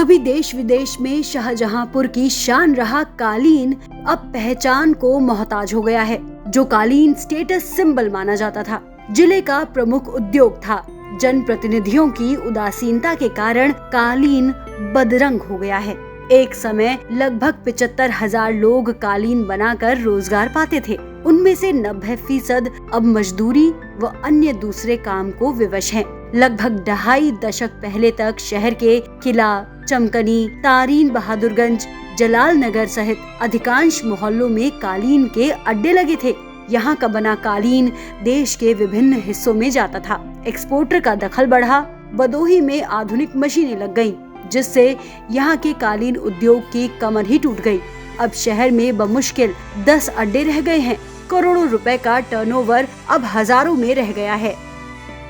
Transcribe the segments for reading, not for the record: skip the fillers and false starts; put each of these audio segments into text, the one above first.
कभी देश विदेश में शाहजहांपुर की शान रहा कालीन अब पहचान को मोहताज हो गया है। जो कालीन स्टेटस सिंबल माना जाता था, जिले का प्रमुख उद्योग था, जनप्रतिनिधियों की उदासीनता के कारण कालीन बदरंग हो गया है। एक समय लगभग 75,000 लोग कालीन बनाकर रोजगार पाते थे। उनमें से 90% अब मजदूरी व अन्य दूसरे काम को विवश हैं। लगभग 2.5 दशक पहले तक शहर के किला, चमकनी, तारीन बहादुरगंज, जलाल नगर सहित अधिकांश मोहल्लों में कालीन के अड्डे लगे थे। यहाँ का बना कालीन देश के विभिन्न हिस्सों में जाता था। एक्सपोर्टर का दखल बढ़ा, बदोही में आधुनिक मशीनें लग गईं, जिससे यहाँ के कालीन उद्योग की कमर ही टूट गई। अब शहर में बमुश्किल 10 अड्डे रह गए हैं। करोड़ों रुपए का टर्नओवर अब हजारों में रह गया है।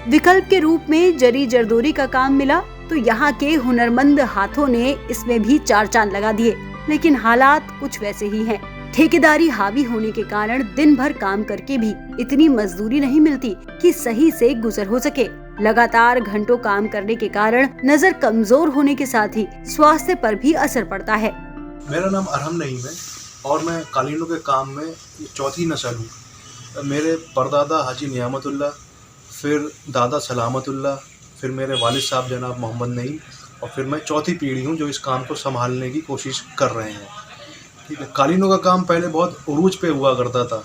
विकल्प के रूप में जरी जरदोरी का काम मिला तो यहाँ के हुनरमंद हाथों ने इसमें भी 4 चांद लगा दिए, लेकिन हालात कुछ वैसे ही हैं। ठेकेदारी हावी होने के कारण दिन भर काम करके भी इतनी मजदूरी नहीं मिलती कि सही से गुजर हो सके। लगातार घंटों काम करने के कारण नजर कमजोर होने के साथ ही स्वास्थ्य पर भी असर पड़ता है। मेरा नाम अरहम नईम है और मैं कालीनों के काम में चौथी नस्ल हूँ। मेरे परदादा हाजी नियामतुल्लाह, फिर दादा सलामतुल्लाह, फिर मेरे वालिद साहब जनाब मोहम्मद नईम, और फिर मैं चौथी पीढ़ी हूँ जो इस काम को संभालने की कोशिश कर रहे हैं। ठीक है, कालीनों का काम पहले बहुत उरूज पे हुआ करता था।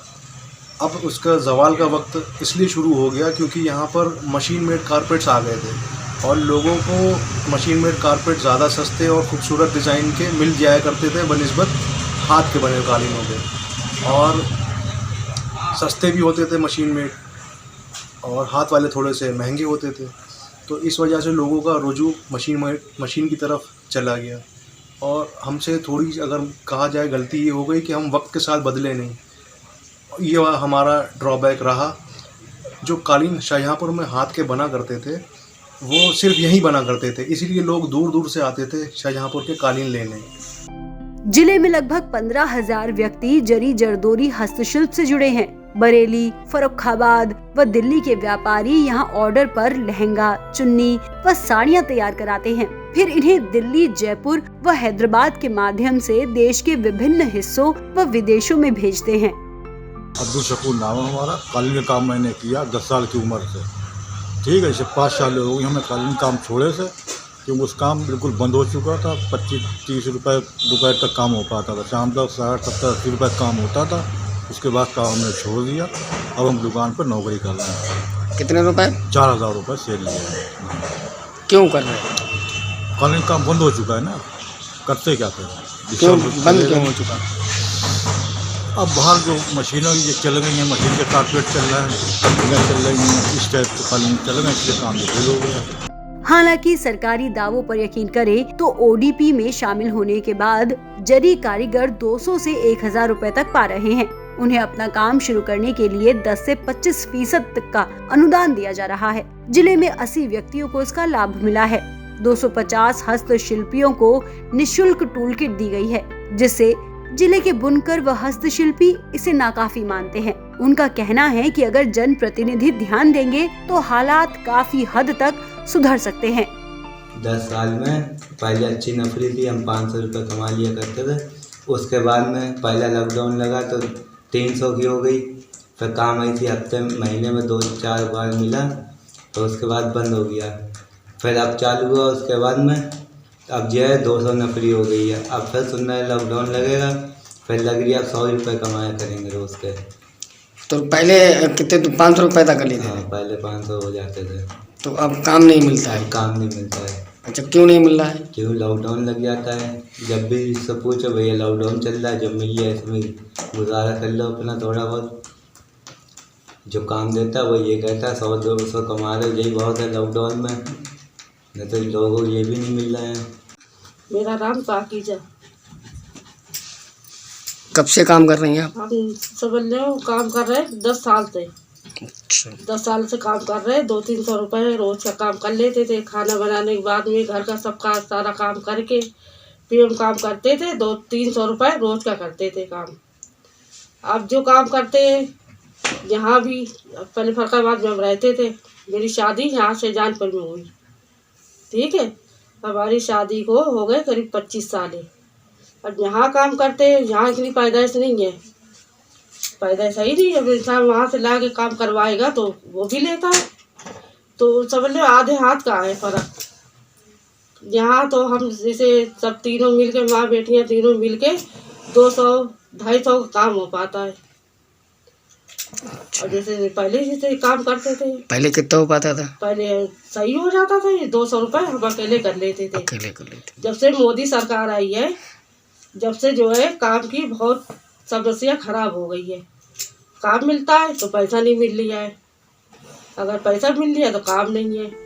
अब उसका ज़वाल का वक्त इसलिए शुरू हो गया क्योंकि यहाँ पर मशीन मेड कारपेट्स आ गए थे और लोगों को मशीन मेड कारपेट ज़्यादा सस्ते और ख़ूबसूरत डिज़ाइन के मिल जाया करते थे बनिस्बत हाथ के बने कालीनों के, और सस्ते भी होते थे मशीन मेड, और हाथ वाले थोड़े से महंगे होते थे। तो इस वजह से लोगों का रुझान मशीन की तरफ चला गया, और हमसे थोड़ी अगर कहा जाए गलती ये हो गई कि हम वक्त के साथ बदले नहीं। ये हमारा ड्रॉबैक रहा। जो कालीन शाहजहांपुर में हाथ के बना करते थे वो सिर्फ यहीं बना करते थे, इसीलिए लोग दूर दूर से आते थे शाहजहांपुर के कालीन लेने। जिले में लगभग 15,000 व्यक्ति जरी जरदोरी हस्तशिल्प से जुड़े हैं। बरेली, फर्रुखाबाद व दिल्ली के व्यापारी यहाँ ऑर्डर पर लहंगा, चुन्नी व साड़ियाँ तैयार कराते हैं। फिर इन्हें दिल्ली, जयपुर व हैदराबाद के माध्यम से देश के विभिन्न हिस्सों व विदेशों में भेजते हैं। अब्दुल शकूर नाम है हमारा। कालीन का काम मैंने किया 10 साल की उम्र से। ठीक है, इसे 5 साल हो गए हमें कालीन काम छोड़े से, क्योंकि उस काम बिल्कुल बंद हो चुका था। 25-30 रुपये दोपहर तक काम हो पाता था, शाम तक 60-70-80 रुपये काम होता था। उसके बाद काम हमने छोड़ दिया। अब हम दुकान पर नौकरी कर रहे हैं। कितने रुपए? 4,000 रुपये सेल लिया है। क्यों कर रहे हैं? कालीन काम बंद हो चुका है ना, करते क्या करें? क्यों बंद क्यों हो चुका? अब बाहर जो मशीनें ये चल गई हैं, मशीन के कारपेट चल रहे हैं, चल रही हैं, इस टाइप के कालीन चल रहे हैं, इसलिए काम फेल हो गया। हालांकि सरकारी दावों पर यकीन करें तो ओडीपी में शामिल होने के बाद जरी कारीगर 200 से 1,000 रुपए तक पा रहे हैं। उन्हें अपना काम शुरू करने के लिए 10 से 25% तक का अनुदान दिया जा रहा है। जिले में 80 व्यक्तियों को इसका लाभ मिला है। 250 हस्तशिल्पियों को निःशुल्क टूल किट दी गई है, जिससे जिले के बुनकर व हस्तशिल्पी इसे नाकाफी मानते हैं। उनका कहना है कि अगर जनप्रतिनिधि ध्यान देंगे तो हालात काफी हद तक सुधर सकते हैं। 10 साल में पहले अच्छी नौकरी थी, हम 500 रुपये कमा लिया करते थे। उसके बाद में पहला लॉकडाउन लगा तो 300 की हो गई। फिर काम आई थी हफ्ते महीने में 2-4 बार मिला, तो उसके बाद बंद हो गया। फिर अब चालू हुआ, उसके बाद में अब जो है 200 नौकरी हो गई है। अब फिर सुन रहे लॉकडाउन लगेगा, फिर लग रही है अब 100 रुपये कमाया करेंगे रोज़ के। तो पहले कितने 500 रुपये तक लेते थे? हाँ, पहले 500 हो जाते थे। तो अब काम नहीं मिलता है? काम नहीं मिलता है। अच्छा, क्यों नहीं मिल रहा है? क्यों? लॉकडाउन लग जाता है। जब भी इससे पूछो भैया लॉकडाउन चल रहा है, जब मिल जाए इसमें गुजारा कर लो अपना थोड़ा बहुत। जो काम देता है वो ये कहता है 100-200 कमा रहे, यही बहुत है लॉकडाउन में, नहीं तो लोगों को ये भी नहीं मिल रहा है। मेरा नाम पाकीजा। कब से काम कर रही हैं आप? हम समझ लो काम कर रहे हैं 10 साल से। अच्छा। 10 साल से काम कर रहे हैं। 200-300 रुपये रोज का काम कर लेते थे। खाना बनाने के बाद में घर का सबका सारा काम करके फिर हम काम करते थे। 200-300 रुपये रोज का करते थे काम। अब जो काम करते हैं यहाँ भी, पहले फर्रुखाबाद में हम रहते थे। मेरी शादी यहाँ से जान पर में हुई, ठीक है। हमारी शादी को हो गए करीब 25 साल है। अब यहाँ काम करते हैं, यहाँ इतनी पैदाइश नहीं है, पैदाइश सही नहीं है। इंसान वहाँ से ला के काम करवाएगा तो वो भी लेता है, तो समझ लो आधे हाथ का है फ़र्क। यहाँ तो हम जैसे सब तीनों मिल के, माँ बेटियाँ तीनों मिल के 200-250 का काम हो पाता है। और जैसे पहले जैसे काम करते थे, पहले कितना हो पाता था? पहले सही हो जाता था। 200 रुपये हम अकेले कर लेते थे। अकेले कर लेते। जब से मोदी सरकार आई है, जब से जो है काम की बहुत समस्या खराब हो गई है। काम मिलता है तो पैसा नहीं मिल रहा है, अगर पैसा मिल रहा है तो काम नहीं है।